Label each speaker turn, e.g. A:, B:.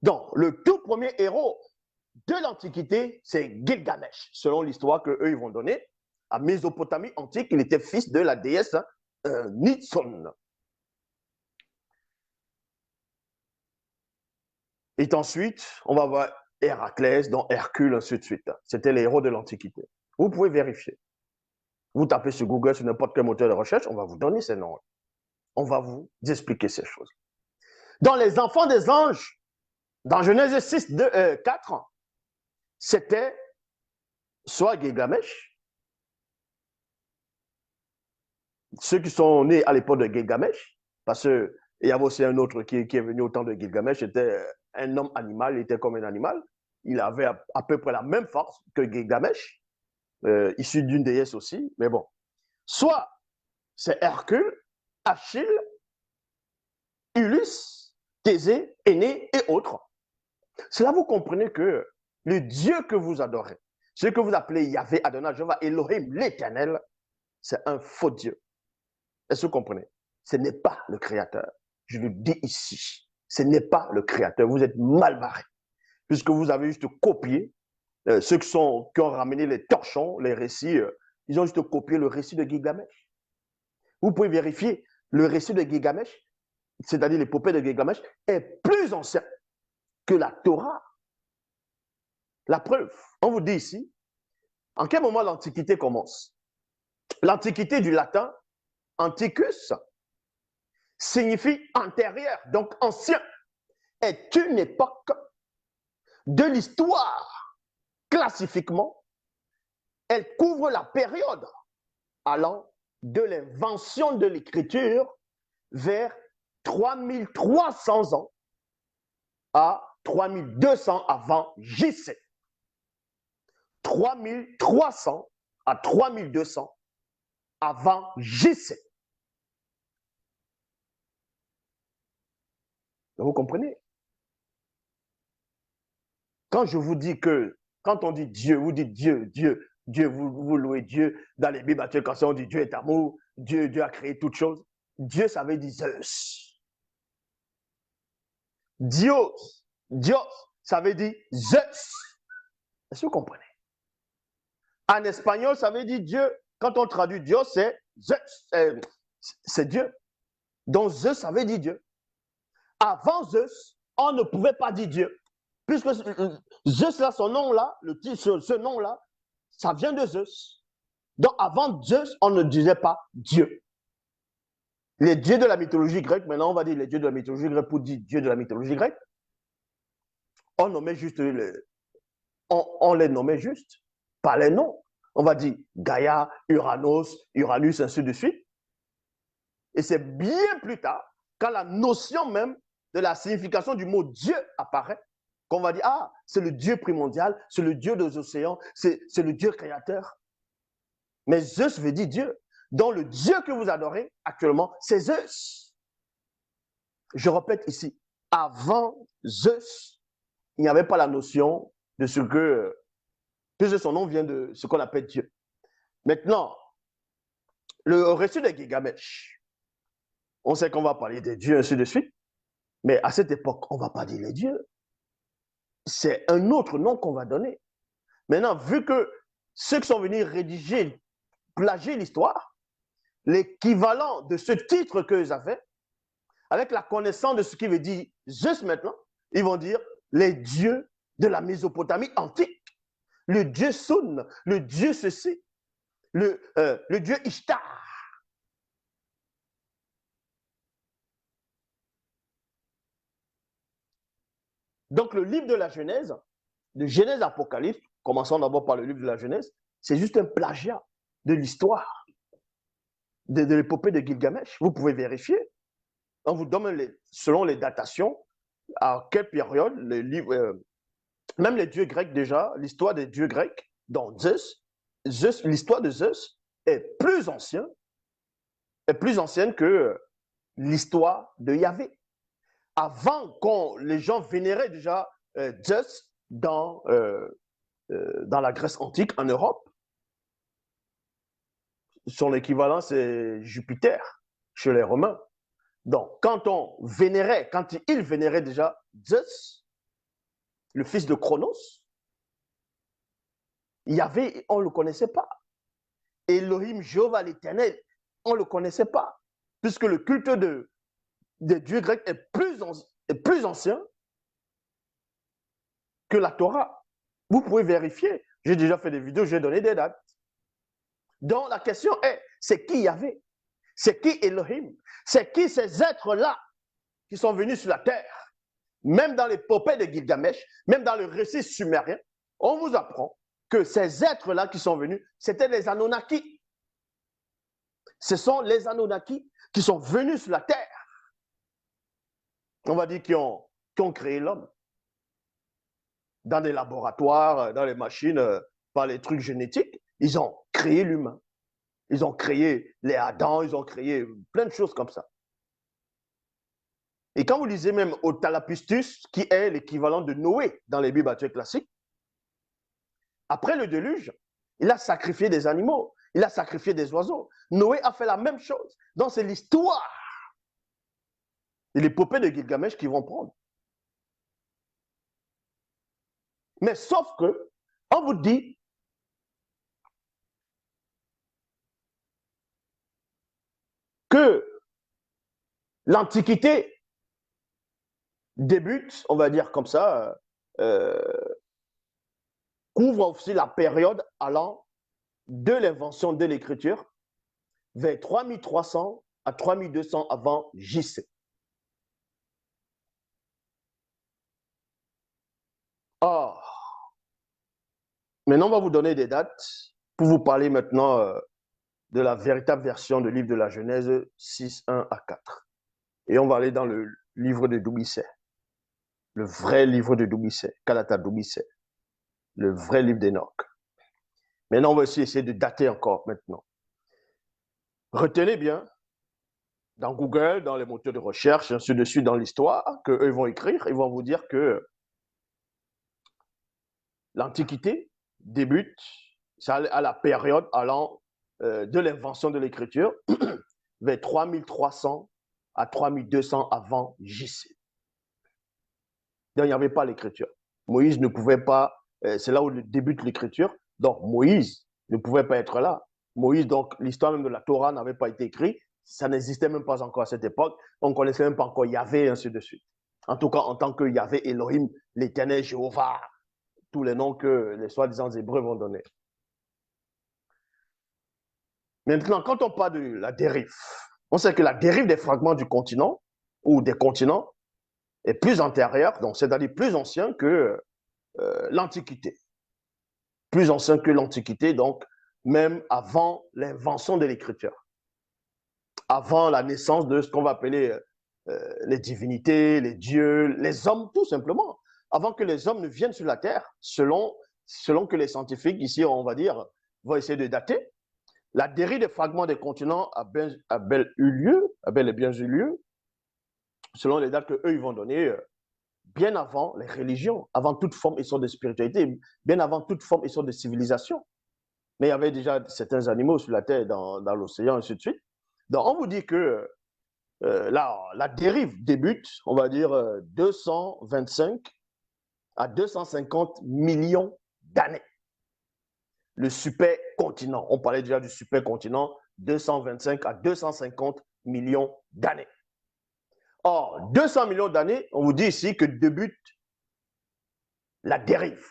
A: Donc, le tout premier héros de l'Antiquité, c'est Gilgamesh, selon l'histoire qu'eux, ils vont donner. À Mésopotamie antique, il était fils de la déesse Nitson. Et ensuite, on va voir Héraclès, donc Hercule, ainsi de suite. C'était les héros de l'Antiquité. Vous pouvez vérifier. Vous tapez sur Google, sur n'importe quel moteur de recherche, on va vous donner ces noms. On va vous expliquer ces choses. Dans les enfants des anges, dans Genèse 6, 4, c'était soit Gilgamesh, ceux qui sont nés à l'époque de Gilgamesh, parce qu'il y avait aussi un autre qui est venu au temps de Gilgamesh, c'était un homme animal, il était comme un animal, il avait à peu près la même force que Gilgamesh, issu d'une déesse aussi, mais bon. Soit c'est Hercule, Achille, Ulysse, Thésée, Énée et autres. Cela vous comprenez que le Dieu que vous adorez, ce que vous appelez Yahvé, Adonai, Jéhovah, Elohim, l'Éternel, c'est un faux Dieu. Est-ce que vous comprenez? Ce n'est pas le Créateur. Je le dis ici. Ce n'est pas le Créateur. Vous êtes mal barré. Puisque vous avez juste copié, ceux qui ont ramené les torchons, les récits, ils ont juste copié le récit de Gilgamesh. Vous pouvez vérifier, le récit de Gilgamesh, c'est-à-dire l'épopée de Gilgamesh, est plus ancien que la Torah. La preuve, on vous dit ici, en quel moment l'Antiquité commence? L'Antiquité du latin, anticus, signifie antérieur, donc ancien, est une époque de l'histoire. Classifiquement, elle couvre la période allant de l'invention de l'écriture vers 3300 ans à 3200 avant JC. 3300 à 3200 avant JC. Vous comprenez? Quand je vous dis que, quand on dit Dieu, vous dites Dieu, Dieu, Dieu, vous louez Dieu. Dans les Bibles, quand on dit Dieu est amour, Dieu a créé toutes choses. Dieu, ça veut dire Zeus. Dios, Dios, ça veut dire Zeus. Est-ce que vous comprenez? En espagnol, ça veut dire Dieu. Quand on traduit Dios, c'est Zeus. C'est Dieu. Donc Zeus, ça veut dire Dieu. Avant Zeus, on ne pouvait pas dire Dieu. Puisque Zeus, là, son nom-là, ce nom-là, ça vient de Zeus. Donc avant Zeus, on ne disait pas Dieu. Les dieux de la mythologie grecque, maintenant on va dire les dieux de la mythologie grecque pour dire Dieu de la mythologie grecque, on nommait juste on les nommait juste par les noms. On va dire Gaïa, Uranos, Uranus, ainsi de suite. Et c'est bien plus tard, quand la notion même de la signification du mot Dieu apparaît, qu'on va dire, ah, c'est le Dieu primordial, c'est le Dieu des océans, c'est le Dieu créateur. Mais Zeus veut dire Dieu. Donc le Dieu que vous adorez actuellement, c'est Zeus. Je répète ici, avant Zeus, il n'y avait pas la notion de ce que son nom vient de ce qu'on appelle Dieu. Maintenant, le récit de Gilgamesh, on sait qu'on va parler des dieux, ainsi de suite, mais à cette époque, on ne va pas dire les dieux. C'est un autre nom qu'on va donner. Maintenant, vu que ceux qui sont venus rédiger, plagier l'histoire, l'équivalent de ce titre qu'ils avaient, avec la connaissance de ce qui veut dire Zeus maintenant, ils vont dire les dieux de la Mésopotamie antique, le dieu Sun, le dieu ceci, le dieu Ishtar. Donc le livre de la Genèse, de Genèse Apocalypse, commençons d'abord par le livre de la Genèse, c'est juste un plagiat de l'histoire de l'épopée de Gilgamesh. Vous pouvez vérifier. On vous donne, selon les datations, à quelle période, les livres, même les dieux grecs déjà, l'histoire des dieux grecs, dont Zeus, l'histoire de Zeus est plus ancienne que l'histoire de Yahvé. Avant les gens vénéraient déjà Zeus dans la Grèce antique, en Europe, son équivalent, c'est Jupiter chez les Romains. Donc, quand ils vénéraient déjà Zeus, le fils de Chronos. Yahvé, on ne le connaissait pas. Elohim, Jéhovah l'Éternel, on ne le connaissait pas. Puisque le culte des dieux grecs est plus ancien que la Torah. Vous pouvez vérifier. J'ai déjà fait des vidéos, j'ai donné des dates. Donc la question est, c'est qui Yahvé? C'est qui Elohim? C'est qui ces êtres-là qui sont venus sur la terre? Même dans l'épopée de Gilgamesh, même dans le récit sumérien, on vous apprend que ces êtres-là qui sont venus, c'était les Anunnaki. Ce sont les Anunnaki qui sont venus sur la terre. On va dire qui ont créé l'homme. Dans des laboratoires, dans les machines, par les trucs génétiques, ils ont créé l'humain. Ils ont créé les Adam, ils ont créé plein de choses comme ça. Et quand vous lisez même Autalapistus, qui est l'équivalent de Noé dans les Bibles classiques, après le déluge, il a sacrifié des animaux, il a sacrifié des oiseaux. Noé a fait la même chose. Donc c'est l'histoire et l'épopée de Gilgamesh qui vont prendre. Mais sauf que, on vous dit, que l'Antiquité débute, on va dire comme ça, couvre aussi la période allant de l'invention de l'écriture vers 3300 à 3200 avant JC. Or, maintenant, on va vous donner des dates pour vous parler maintenant de la véritable version du livre de la Genèse 6, 1 à 4. Et on va aller dans le livre de Doumbisset, le vrai livre de Doumbisset, Kalata Doumbisset, le vrai livre d'Enoch. Maintenant, on va aussi essayer de dater encore maintenant. Retenez bien, dans Google, dans les moteurs de recherche, ainsi de suite, dans l'histoire, qu'eux vont écrire, ils vont vous dire que l'Antiquité débute à la période allant de l'invention de l'écriture vers 3300 à 3200 avant JC. Donc, il n'y avait pas l'écriture. Moïse ne pouvait pas, c'est là où débute l'écriture, donc Moïse ne pouvait pas être là. Moïse, donc l'histoire même de la Torah n'avait pas été écrite, ça n'existait même pas encore à cette époque, on ne connaissait même pas encore Yahvé, et ainsi de suite. En tout cas, en tant que Yahvé, Elohim, l'Éternel, Jéhovah, tous les noms que les soi-disant Hébreux vont donner. Maintenant, quand on parle de la dérive, on sait que la dérive des fragments du continent ou des continents est plus antérieure, donc c'est-à-dire plus ancien que l'Antiquité. Plus ancien que l'Antiquité, donc même avant l'invention de l'écriture. Avant la naissance de ce qu'on va appeler les divinités, les dieux, les hommes, tout simplement. Avant que les hommes ne viennent sur la Terre, selon que les scientifiques ici, on va dire, vont essayer de dater, la dérive des fragments des continents a bel et bien eu lieu, selon les dates qu'eux ils vont donner, bien avant les religions, avant toute forme et sorte de spiritualité, bien avant toute forme et sorte de civilisation. Mais il y avait déjà certains animaux sur la Terre, dans l'océan, et ainsi de suite. Donc on vous dit que la dérive débute, on va dire, 225 à 250 millions d'années. Le supercontinent, on parlait déjà du supercontinent, 225 à 250 millions d'années. Or, 200 millions d'années, on vous dit ici que débute la dérive.